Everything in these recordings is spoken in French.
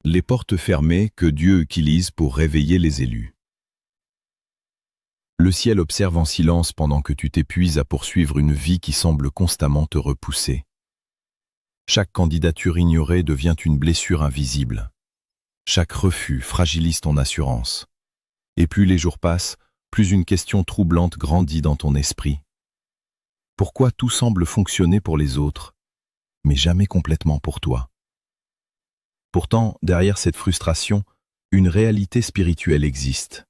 Les portes fermées que Dieu utilise pour réveiller les élus. Le ciel observe en silence pendant que tu t'épuises à poursuivre une vie qui semble constamment te repousser. Chaque candidature ignorée devient une blessure invisible. Chaque refus fragilise ton assurance. Et plus les jours passent, plus une question troublante grandit dans ton esprit. Pourquoi tout semble fonctionner pour les autres, mais jamais complètement pour toi? Pourtant, derrière cette frustration, une réalité spirituelle existe.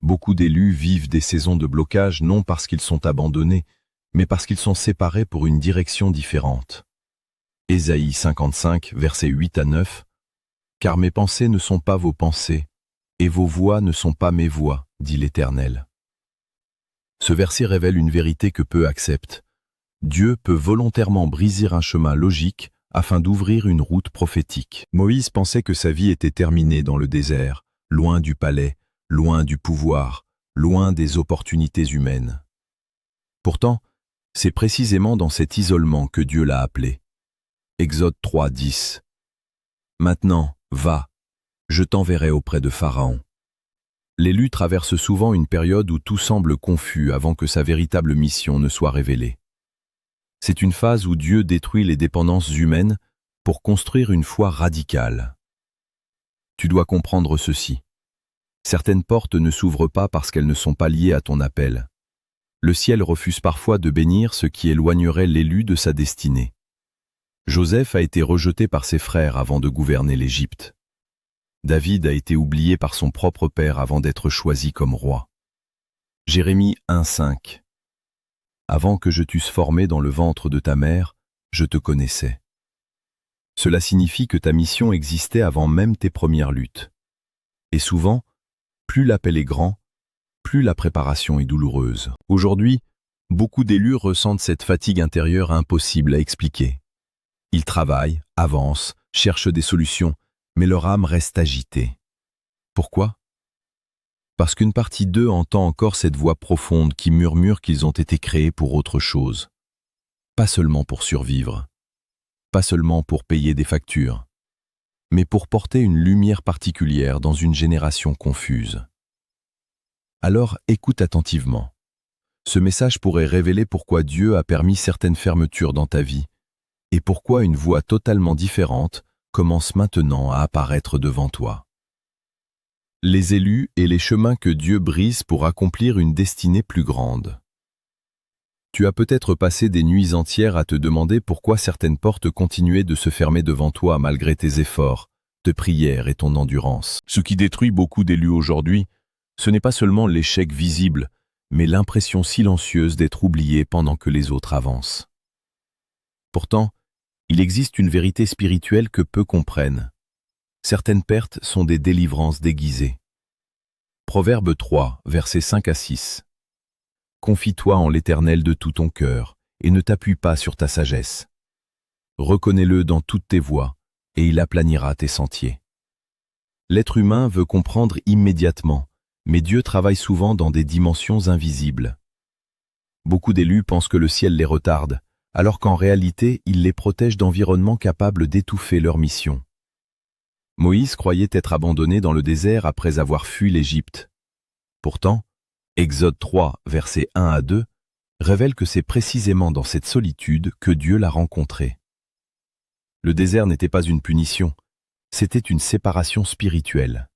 Beaucoup d'élus vivent des saisons de blocage non parce qu'ils sont abandonnés, mais parce qu'ils sont séparés pour une direction différente. Ésaïe 55, versets 8 à 9. « Car mes pensées ne sont pas vos pensées, et vos voix ne sont pas mes voix, dit l'Éternel. » Ce verset révèle une vérité que peu acceptent. Dieu peut volontairement briser un chemin logique afin d'ouvrir une route prophétique. Moïse pensait que sa vie était terminée dans le désert, loin du palais, loin du pouvoir, loin des opportunités humaines. Pourtant, c'est précisément dans cet isolement que Dieu l'a appelé. Exode 3, 10. « Maintenant, va, je t'enverrai auprès de Pharaon. » L'élu traverse souvent une période où tout semble confus avant que sa véritable mission ne soit révélée. C'est une phase où Dieu détruit les dépendances humaines pour construire une foi radicale. Tu dois comprendre ceci. Certaines portes ne s'ouvrent pas parce qu'elles ne sont pas liées à ton appel. Le ciel refuse parfois de bénir ce qui éloignerait l'élu de sa destinée. Joseph a été rejeté par ses frères avant de gouverner l'Égypte. David a été oublié par son propre père avant d'être choisi comme roi. Jérémie 1,5. Avant que je t'eusse formé dans le ventre de ta mère, je te connaissais. Cela signifie que ta mission existait avant même tes premières luttes. Et souvent, plus l'appel est grand, plus la préparation est douloureuse. Aujourd'hui, beaucoup d'élus ressentent cette fatigue intérieure impossible à expliquer. Ils travaillent, avancent, cherchent des solutions, mais leur âme reste agitée. Pourquoi? Parce qu'une partie d'eux entend encore cette voix profonde qui murmure qu'ils ont été créés pour autre chose. Pas seulement pour survivre, pas seulement pour payer des factures, mais pour porter une lumière particulière dans une génération confuse. Alors écoute attentivement. Ce message pourrait révéler pourquoi Dieu a permis certaines fermetures dans ta vie et pourquoi une voie totalement différente commence maintenant à apparaître devant toi. Les élus et les chemins que Dieu brise pour accomplir une destinée plus grande. Tu as peut-être passé des nuits entières à te demander pourquoi certaines portes continuaient de se fermer devant toi malgré tes efforts, tes prières et ton endurance. Ce qui détruit beaucoup d'élus aujourd'hui, ce n'est pas seulement l'échec visible, mais l'impression silencieuse d'être oublié pendant que les autres avancent. Pourtant, il existe une vérité spirituelle que peu comprennent. Certaines pertes sont des délivrances déguisées. Proverbe 3, versets 5 à 6. Confie-toi en l'Éternel de tout ton cœur, et ne t'appuie pas sur ta sagesse. Reconnais-le dans toutes tes voies, et il aplanira tes sentiers. L'être humain veut comprendre immédiatement, mais Dieu travaille souvent dans des dimensions invisibles. Beaucoup d'élus pensent que le ciel les retarde, alors qu'en réalité, il les protège d'environnements capables d'étouffer leur mission. Moïse croyait être abandonné dans le désert après avoir fui l'Égypte. Pourtant, Exode 3, versets 1 à 2, révèle que c'est précisément dans cette solitude que Dieu l'a rencontré. Le désert n'était pas une punition, c'était une séparation spirituelle.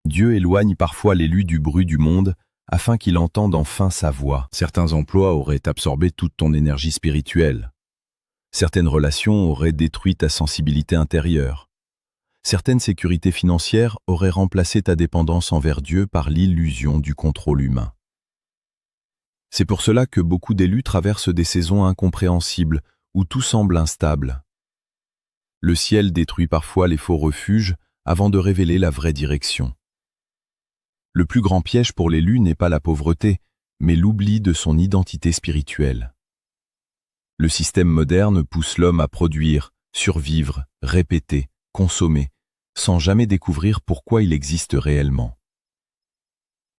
Dieu éloigne parfois l'élu du bruit du monde afin qu'il entende enfin sa voix. Certains emplois auraient absorbé toute ton énergie spirituelle. Certaines relations auraient détruit ta sensibilité intérieure. Certaines sécurités financières auraient remplacé ta dépendance envers Dieu par l'illusion du contrôle humain. C'est pour cela que beaucoup d'élus traversent des saisons incompréhensibles où tout semble instable. Le ciel détruit parfois les faux refuges avant de révéler la vraie direction. Le plus grand piège pour l'élu n'est pas la pauvreté, mais l'oubli de son identité spirituelle. Le système moderne pousse l'homme à produire, survivre, répéter, consommer, sans jamais découvrir pourquoi il existe réellement.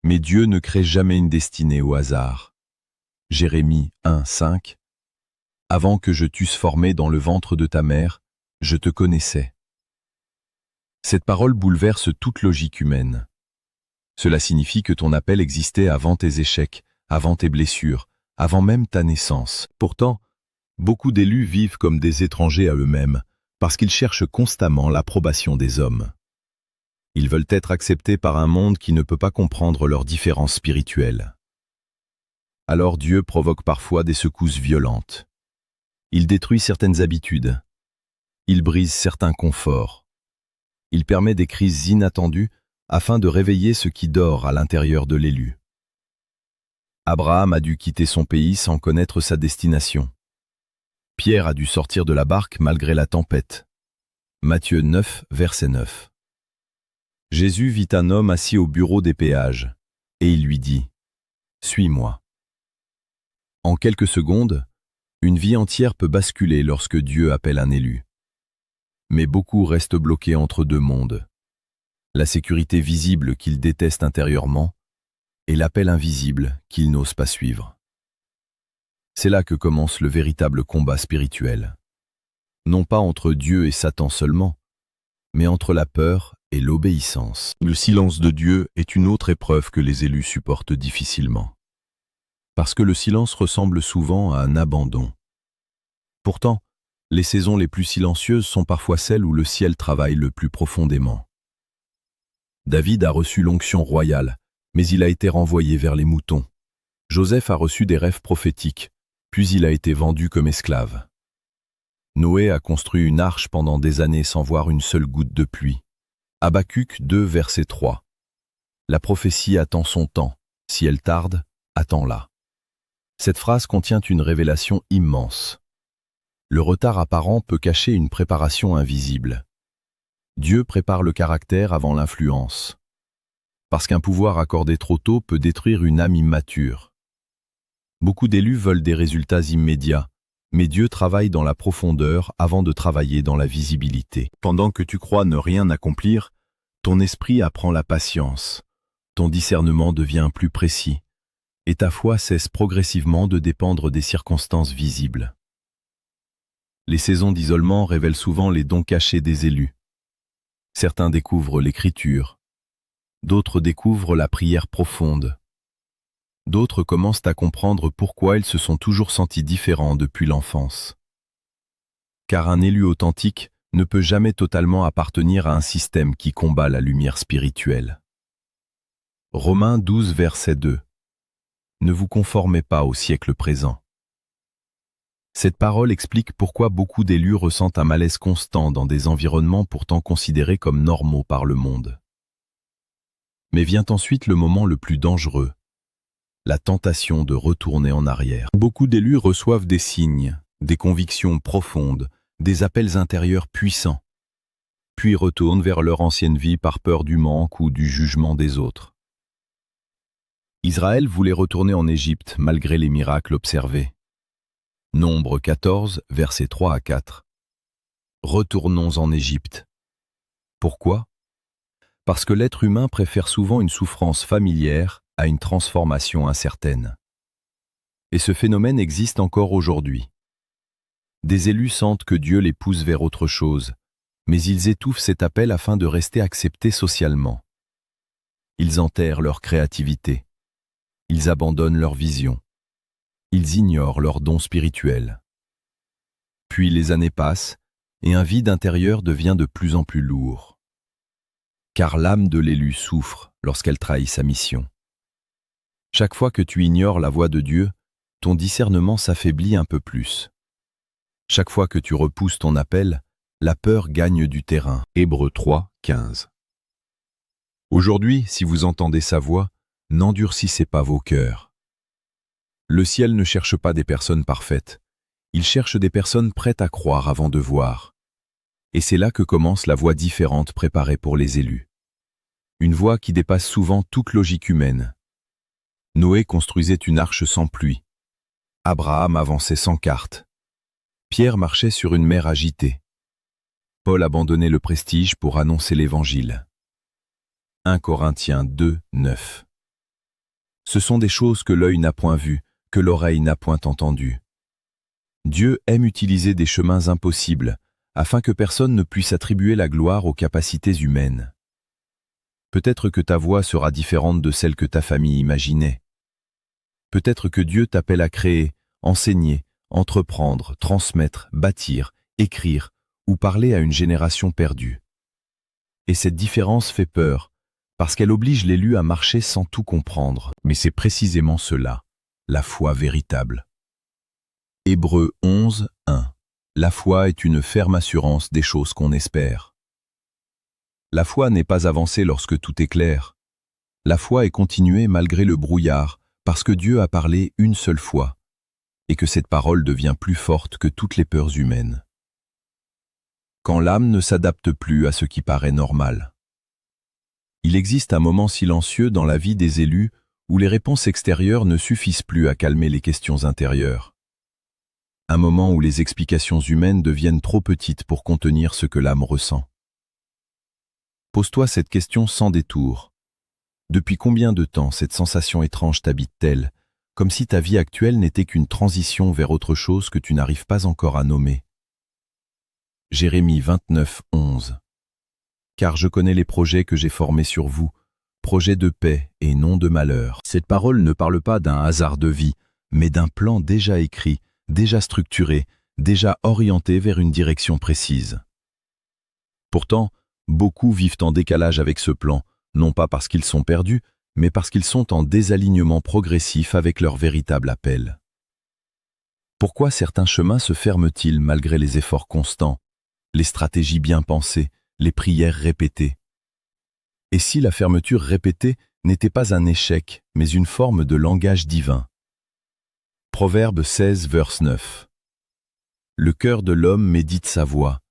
Mais Dieu ne crée jamais une destinée au hasard. Jérémie 1, 5. Avant que je t'eusse formé dans le ventre de ta mère, je te connaissais. Cette parole bouleverse toute logique humaine. Cela signifie que ton appel existait avant tes échecs, avant tes blessures, avant même ta naissance. Pourtant, beaucoup d'élus vivent comme des étrangers à eux-mêmes, parce qu'ils cherchent constamment l'approbation des hommes. Ils veulent être acceptés par un monde qui ne peut pas comprendre leurs différences spirituelles. Alors Dieu provoque parfois des secousses violentes. Il détruit certaines habitudes. Il brise certains conforts. Il permet des crises inattendues afin de réveiller ce qui dort à l'intérieur de l'élu. Abraham a dû quitter son pays sans connaître sa destination. Pierre a dû sortir de la barque malgré la tempête. Matthieu 9, verset 9. Jésus vit un homme assis au bureau des péages, et il lui dit « Suis-moi ». En quelques secondes, une vie entière peut basculer lorsque Dieu appelle un élu. Mais beaucoup restent bloqués entre deux mondes. La sécurité visible qu'ils détestent intérieurement et l'appel invisible qu'ils n'osent pas suivre. C'est là que commence le véritable combat spirituel. Non pas entre Dieu et Satan seulement, mais entre la peur et l'obéissance. Le silence de Dieu est une autre épreuve que les élus supportent difficilement. Parce que le silence ressemble souvent à un abandon. Pourtant, les saisons les plus silencieuses sont parfois celles où le ciel travaille le plus profondément. David a reçu l'onction royale, mais il a été renvoyé vers les moutons. Joseph a reçu des rêves prophétiques, puis il a été vendu comme esclave. Noé a construit une arche pendant des années sans voir une seule goutte de pluie. Habacuc 2, verset 3. La prophétie attend son temps. Si elle tarde, attends-la. Cette phrase contient une révélation immense. Le retard apparent peut cacher une préparation invisible. Dieu prépare le caractère avant l'influence. Parce qu'un pouvoir accordé trop tôt peut détruire une âme immature. Beaucoup d'élus veulent des résultats immédiats, mais Dieu travaille dans la profondeur avant de travailler dans la visibilité. Pendant que tu crois ne rien accomplir, ton esprit apprend la patience, ton discernement devient plus précis, et ta foi cesse progressivement de dépendre des circonstances visibles. Les saisons d'isolement révèlent souvent les dons cachés des élus. Certains découvrent l'écriture, d'autres découvrent la prière profonde. D'autres commencent à comprendre pourquoi ils se sont toujours sentis différents depuis l'enfance. Car un élu authentique ne peut jamais totalement appartenir à un système qui combat la lumière spirituelle. Romains 12, verset 2. Ne vous conformez pas au siècle présent. Cette parole explique pourquoi beaucoup d'élus ressentent un malaise constant dans des environnements pourtant considérés comme normaux par le monde. Mais vient ensuite le moment le plus dangereux, la tentation de retourner en arrière. Beaucoup d'élus reçoivent des signes, des convictions profondes, des appels intérieurs puissants, puis retournent vers leur ancienne vie par peur du manque ou du jugement des autres. Israël voulait retourner en Égypte malgré les miracles observés. Nombre 14, versets 3 à 4. Retournons en Égypte. Pourquoi ? Parce que l'être humain préfère souvent une souffrance familière à une transformation incertaine. Et ce phénomène existe encore aujourd'hui. Des élus sentent que Dieu les pousse vers autre chose, mais ils étouffent cet appel afin de rester acceptés socialement. Ils enterrent leur créativité. Ils abandonnent leur vision. Ils ignorent leurs dons spirituels. Puis les années passent et un vide intérieur devient de plus en plus lourd. Car l'âme de l'élu souffre lorsqu'elle trahit sa mission. Chaque fois que tu ignores la voix de Dieu, ton discernement s'affaiblit un peu plus. Chaque fois que tu repousses ton appel, la peur gagne du terrain. Hébreux 3, 15. Aujourd'hui, si vous entendez sa voix, n'endurcissez pas vos cœurs. Le ciel ne cherche pas des personnes parfaites. Il cherche des personnes prêtes à croire avant de voir. Et c'est là que commence la voie différente préparée pour les élus. Une voie qui dépasse souvent toute logique humaine. Noé construisait une arche sans pluie. Abraham avançait sans carte. Pierre marchait sur une mer agitée. Paul abandonnait le prestige pour annoncer l'Évangile. 1 Corinthiens 2, 9. Ce sont des choses que l'œil n'a point vues, que l'oreille n'a point entendues. Dieu aime utiliser des chemins impossibles afin que personne ne puisse attribuer la gloire aux capacités humaines. Peut-être que ta voie sera différente de celle que ta famille imaginait. Peut-être que Dieu t'appelle à créer, enseigner, entreprendre, transmettre, bâtir, écrire ou parler à une génération perdue. Et cette différence fait peur, parce qu'elle oblige l'élu à marcher sans tout comprendre. Mais c'est précisément cela, la foi véritable. Hébreux 11, 1. La foi est une ferme assurance des choses qu'on espère. La foi n'est pas avancée lorsque tout est clair. La foi est continuée malgré le brouillard, parce que Dieu a parlé une seule fois, et que cette parole devient plus forte que toutes les peurs humaines. Quand l'âme ne s'adapte plus à ce qui paraît normal. Il existe un moment silencieux dans la vie des élus où les réponses extérieures ne suffisent plus à calmer les questions intérieures. Un moment où les explications humaines deviennent trop petites pour contenir ce que l'âme ressent. Pose-toi cette question sans détour. Depuis combien de temps cette sensation étrange t'habite-t-elle, comme si ta vie actuelle n'était qu'une transition vers autre chose que tu n'arrives pas encore à nommer? Jérémie 29, 11. Car je connais les projets que j'ai formés sur vous, projets de paix et non de malheur. Cette parole ne parle pas d'un hasard de vie, mais d'un plan déjà écrit, déjà structuré, déjà orienté vers une direction précise. Pourtant, beaucoup vivent en décalage avec ce plan, non pas parce qu'ils sont perdus, mais parce qu'ils sont en désalignement progressif avec leur véritable appel. Pourquoi certains chemins se ferment-ils malgré les efforts constants, les stratégies bien pensées, les prières répétées? Et si la fermeture répétée n'était pas un échec, mais une forme de langage divin? Proverbe 16, verset 9. Le cœur de l'homme médite sa voie,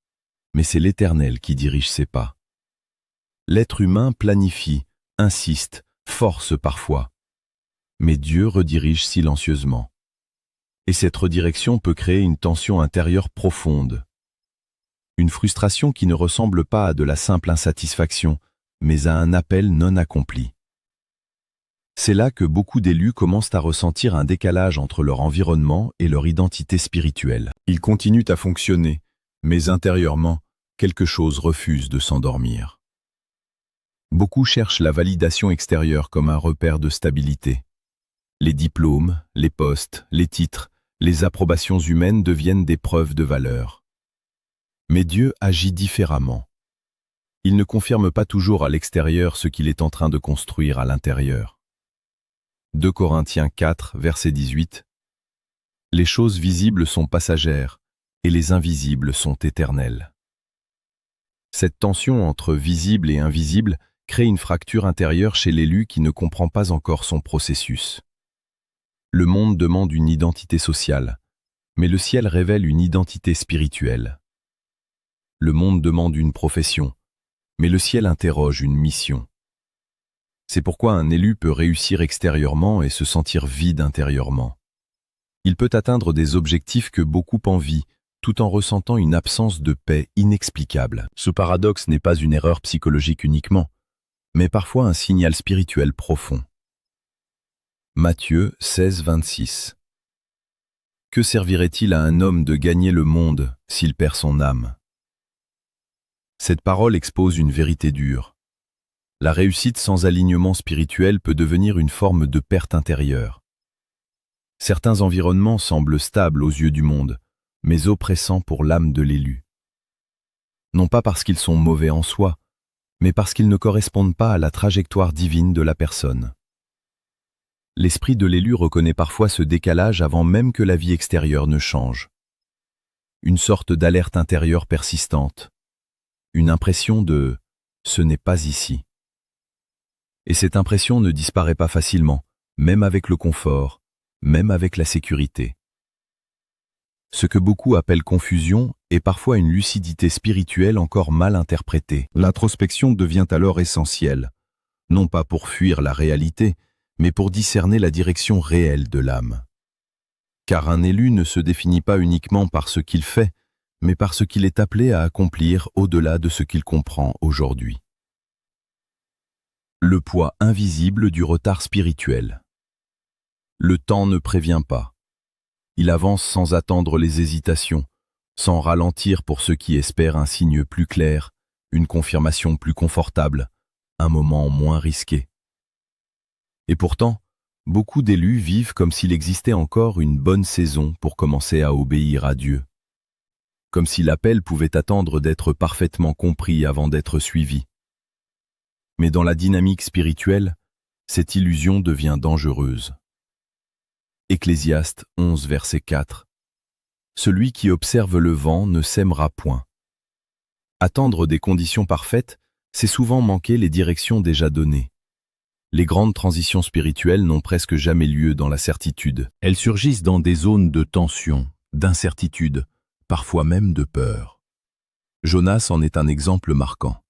mais c'est l'Éternel qui dirige ses pas. L'être humain planifie, insiste, force parfois, mais Dieu redirige silencieusement. Et cette redirection peut créer une tension intérieure profonde. Une frustration qui ne ressemble pas à de la simple insatisfaction, mais à un appel non accompli. C'est là que beaucoup d'élus commencent à ressentir un décalage entre leur environnement et leur identité spirituelle. Ils continuent à fonctionner, mais intérieurement, quelque chose refuse de s'endormir. Beaucoup cherchent la validation extérieure comme un repère de stabilité. Les diplômes, les postes, les titres, les approbations humaines deviennent des preuves de valeur. Mais Dieu agit différemment. Il ne confirme pas toujours à l'extérieur ce qu'il est en train de construire à l'intérieur. 2 Corinthiens 4, verset 18. Les choses visibles sont passagères, et les invisibles sont éternelles. Cette tension entre visible et invisible crée une fracture intérieure chez l'élu qui ne comprend pas encore son processus. Le monde demande une identité sociale, mais le ciel révèle une identité spirituelle. Le monde demande une profession, mais le ciel interroge une mission. C'est pourquoi un élu peut réussir extérieurement et se sentir vide intérieurement. Il peut atteindre des objectifs que beaucoup envient, tout en ressentant une absence de paix inexplicable. Ce paradoxe n'est pas une erreur psychologique uniquement, mais parfois un signal spirituel profond. Matthieu 16, 26. Que servirait-il à un homme de gagner le monde s'il perd son âme? Cette parole expose une vérité dure. La réussite sans alignement spirituel peut devenir une forme de perte intérieure. Certains environnements semblent stables aux yeux du monde, mais oppressants pour l'âme de l'élu. Non pas parce qu'ils sont mauvais en soi, mais parce qu'ils ne correspondent pas à la trajectoire divine de la personne. L'esprit de l'élu reconnaît parfois ce décalage avant même que la vie extérieure ne change. Une sorte d'alerte intérieure persistante. Une impression de « ce n'est pas ici ». Et cette impression ne disparaît pas facilement, même avec le confort, même avec la sécurité. Ce que beaucoup appellent confusion est parfois une lucidité spirituelle encore mal interprétée. L'introspection devient alors essentielle, non pas pour fuir la réalité, mais pour discerner la direction réelle de l'âme. Car un élu ne se définit pas uniquement par ce qu'il fait, mais par ce qu'il est appelé à accomplir au-delà de ce qu'il comprend aujourd'hui. Le poids invisible du retard spirituel. Le temps ne prévient pas. Il avance sans attendre les hésitations, sans ralentir pour ceux qui espèrent un signe plus clair, une confirmation plus confortable, un moment moins risqué. Et pourtant, beaucoup d'élus vivent comme s'il existait encore une bonne saison pour commencer à obéir à Dieu. Comme si l'appel pouvait attendre d'être parfaitement compris avant d'être suivi. Mais dans la dynamique spirituelle, cette illusion devient dangereuse. Ecclésiaste 11, verset 4. Celui qui observe le vent ne sèmera point. Attendre des conditions parfaites, c'est souvent manquer les directions déjà données. Les grandes transitions spirituelles n'ont presque jamais lieu dans la certitude. Elles surgissent dans des zones de tension, d'incertitude, parfois même de peur. Jonas en est un exemple marquant.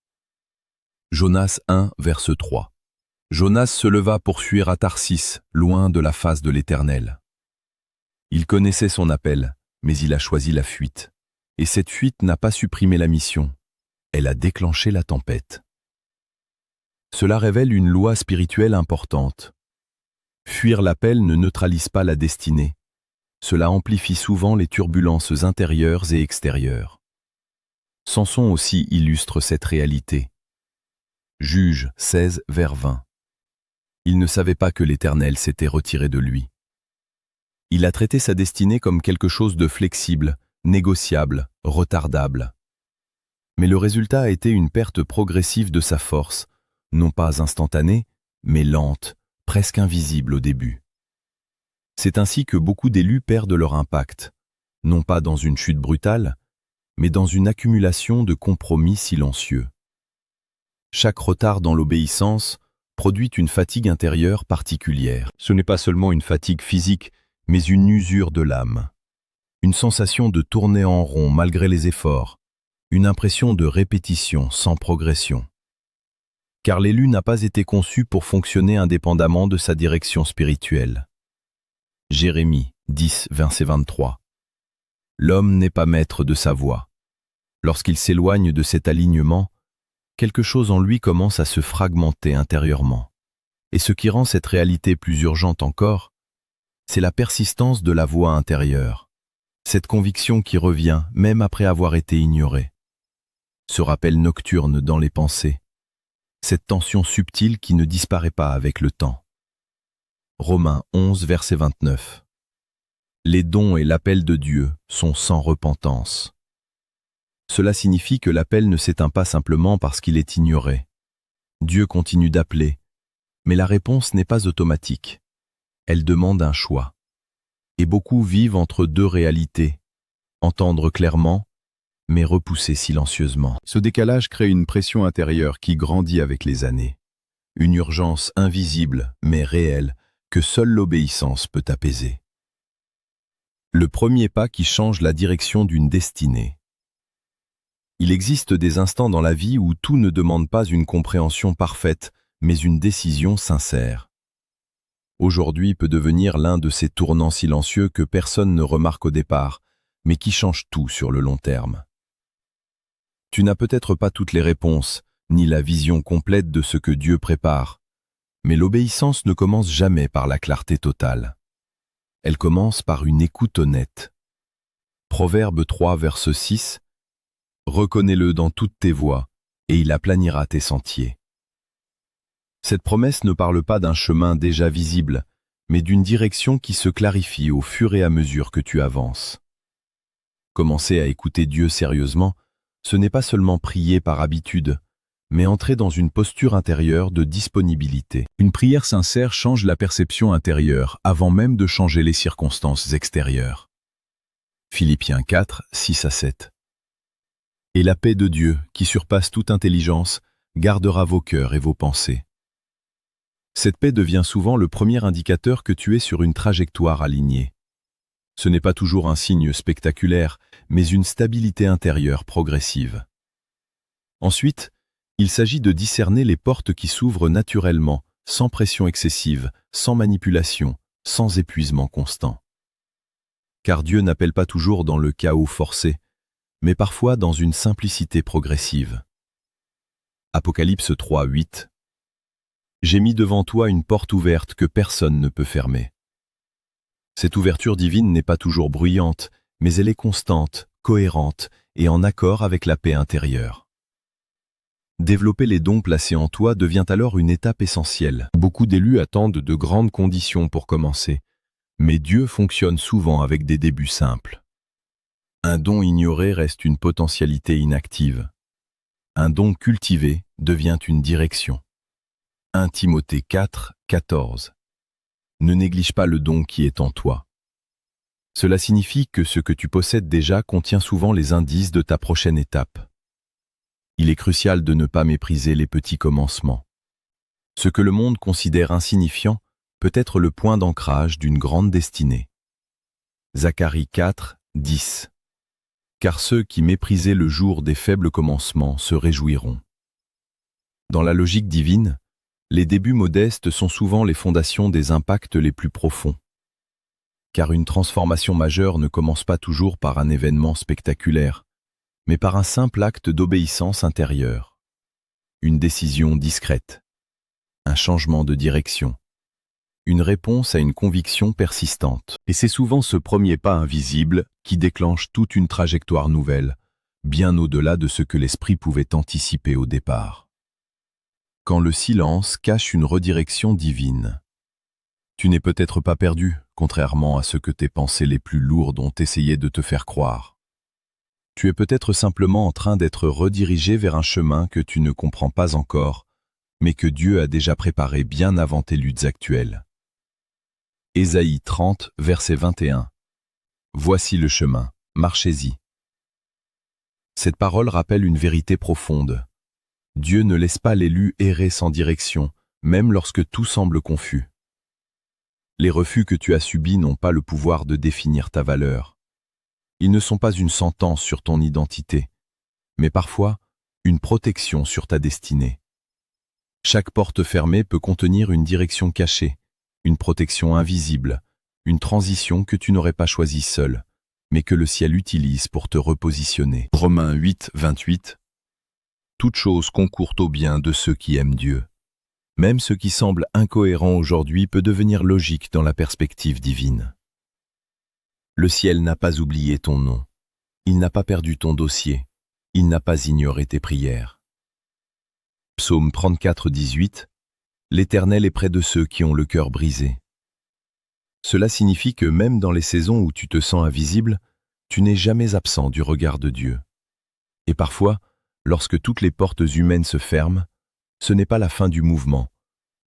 Jonas 1, verset 3. Jonas se leva pour fuir à Tarsis, loin de la face de l'Éternel. Il connaissait son appel, mais il a choisi la fuite. Et cette fuite n'a pas supprimé la mission. Elle a déclenché la tempête. Cela révèle une loi spirituelle importante. Fuir l'appel ne neutralise pas la destinée. Cela amplifie souvent les turbulences intérieures et extérieures. Samson aussi illustre cette réalité. Juge 16, vers 20. Il ne savait pas que l'Éternel s'était retiré de lui. Il a traité sa destinée comme quelque chose de flexible, négociable, retardable. Mais le résultat a été une perte progressive de sa force, non pas instantanée, mais lente, presque invisible au début. C'est ainsi que beaucoup d'élus perdent leur impact, non pas dans une chute brutale, mais dans une accumulation de compromis silencieux. Chaque retard dans l'obéissance produit une fatigue intérieure particulière. Ce n'est pas seulement une fatigue physique, mais une usure de l'âme. Une sensation de tourner en rond malgré les efforts, une impression de répétition sans progression. Car l'élu n'a pas été conçu pour fonctionner indépendamment de sa direction spirituelle. Jérémie 10, verset 23. L'homme n'est pas maître de sa voie. Lorsqu'il s'éloigne de cet alignement, quelque chose en lui commence à se fragmenter intérieurement. Et ce qui rend cette réalité plus urgente encore, c'est la persistance de la voix intérieure, cette conviction qui revient même après avoir été ignorée. Ce rappel nocturne dans les pensées, cette tension subtile qui ne disparaît pas avec le temps. Romains 11, verset 29. Les dons et l'appel de Dieu sont sans repentance. Cela signifie que l'appel ne s'éteint pas simplement parce qu'il est ignoré. Dieu continue d'appeler, mais la réponse n'est pas automatique. Elle demande un choix. Et beaucoup vivent entre deux réalités, entendre clairement, mais repousser silencieusement. Ce décalage crée une pression intérieure qui grandit avec les années. Une urgence invisible, mais réelle, que seule l'obéissance peut apaiser. Le premier pas qui change la direction d'une destinée. Il existe des instants dans la vie où tout ne demande pas une compréhension parfaite, mais une décision sincère. Aujourd'hui peut devenir l'un de ces tournants silencieux que personne ne remarque au départ, mais qui changent tout sur le long terme. Tu n'as peut-être pas toutes les réponses, ni la vision complète de ce que Dieu prépare, mais l'obéissance ne commence jamais par la clarté totale. Elle commence par une écoute honnête. Proverbe 3, verset 6. Reconnais-le dans toutes tes voies, et il aplanira tes sentiers. Cette promesse ne parle pas d'un chemin déjà visible, mais d'une direction qui se clarifie au fur et à mesure que tu avances. Commencer à écouter Dieu sérieusement, ce n'est pas seulement prier par habitude, mais entrer dans une posture intérieure de disponibilité. Une prière sincère change la perception intérieure avant même de changer les circonstances extérieures. Philippiens 4, 6 à 7. Et la paix de Dieu, qui surpasse toute intelligence, gardera vos cœurs et vos pensées. Cette paix devient souvent le premier indicateur que tu es sur une trajectoire alignée. Ce n'est pas toujours un signe spectaculaire, mais une stabilité intérieure progressive. Ensuite, il s'agit de discerner les portes qui s'ouvrent naturellement, sans pression excessive, sans manipulation, sans épuisement constant. Car Dieu n'appelle pas toujours dans le chaos forcé, mais parfois dans une simplicité progressive. Apocalypse 3, 8. J'ai mis devant toi une porte ouverte que personne ne peut fermer. Cette ouverture divine n'est pas toujours bruyante, mais elle est constante, cohérente et en accord avec la paix intérieure. Développer les dons placés en toi devient alors une étape essentielle. Beaucoup d'élus attendent de grandes conditions pour commencer, mais Dieu fonctionne souvent avec des débuts simples. Un don ignoré reste une potentialité inactive. Un don cultivé devient une direction. 1 Timothée 4, 14. Ne néglige pas le don qui est en toi. Cela signifie que ce que tu possèdes déjà contient souvent les indices de ta prochaine étape. Il est crucial de ne pas mépriser les petits commencements. Ce que le monde considère insignifiant peut être le point d'ancrage d'une grande destinée. Zacharie 4, 10. Car ceux qui méprisaient le jour des faibles commencements se réjouiront. Dans la logique divine, les débuts modestes sont souvent les fondations des impacts les plus profonds. Car une transformation majeure ne commence pas toujours par un événement spectaculaire, mais par un simple acte d'obéissance intérieure. Une décision discrète, un changement de direction, une réponse à une conviction persistante. Et c'est souvent ce premier pas invisible qui déclenche toute une trajectoire nouvelle, bien au-delà de ce que l'esprit pouvait anticiper au départ. Quand le silence cache une redirection divine. Tu n'es peut-être pas perdu, contrairement à ce que tes pensées les plus lourdes ont essayé de te faire croire. Tu es peut-être simplement en train d'être redirigé vers un chemin que tu ne comprends pas encore, mais que Dieu a déjà préparé bien avant tes luttes actuelles. Ésaïe 30, verset 21. Voici le chemin, marchez-y. Cette parole rappelle une vérité profonde. Dieu ne laisse pas l'élu errer sans direction, même lorsque tout semble confus. Les refus que tu as subis n'ont pas le pouvoir de définir ta valeur. Ils ne sont pas une sentence sur ton identité, mais parfois une protection sur ta destinée. Chaque porte fermée peut contenir une direction cachée, une protection invisible, une transition que tu n'aurais pas choisie seule, mais que le ciel utilise pour te repositionner. Romains 8, 28. Toute chose concourt au bien de ceux qui aiment Dieu. Même ce qui semble incohérent aujourd'hui peut devenir logique dans la perspective divine. Le ciel n'a pas oublié ton nom. Il n'a pas perdu ton dossier. Il n'a pas ignoré tes prières. Psaume 34, 18. L'Éternel est près de ceux qui ont le cœur brisé. Cela signifie que même dans les saisons où tu te sens invisible, tu n'es jamais absent du regard de Dieu. Et parfois, lorsque toutes les portes humaines se ferment, ce n'est pas la fin du mouvement,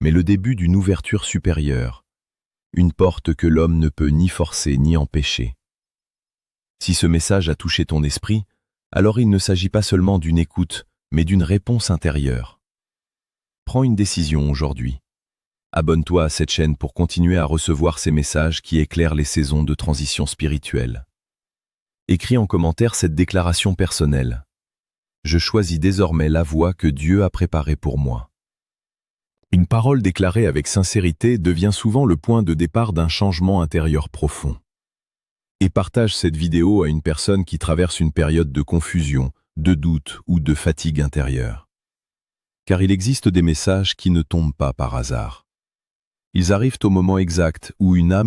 mais le début d'une ouverture supérieure, une porte que l'homme ne peut ni forcer ni empêcher. Si ce message a touché ton esprit, alors il ne s'agit pas seulement d'une écoute, mais d'une réponse intérieure. Prends une décision aujourd'hui. Abonne-toi à cette chaîne pour continuer à recevoir ces messages qui éclairent les saisons de transition spirituelle. Écris en commentaire cette déclaration personnelle. Je choisis désormais la voie que Dieu a préparée pour moi. Une parole déclarée avec sincérité devient souvent le point de départ d'un changement intérieur profond. Et partage cette vidéo à une personne qui traverse une période de confusion, de doute ou de fatigue intérieure. Car il existe des messages qui ne tombent pas par hasard. Ils arrivent au moment exact où une âme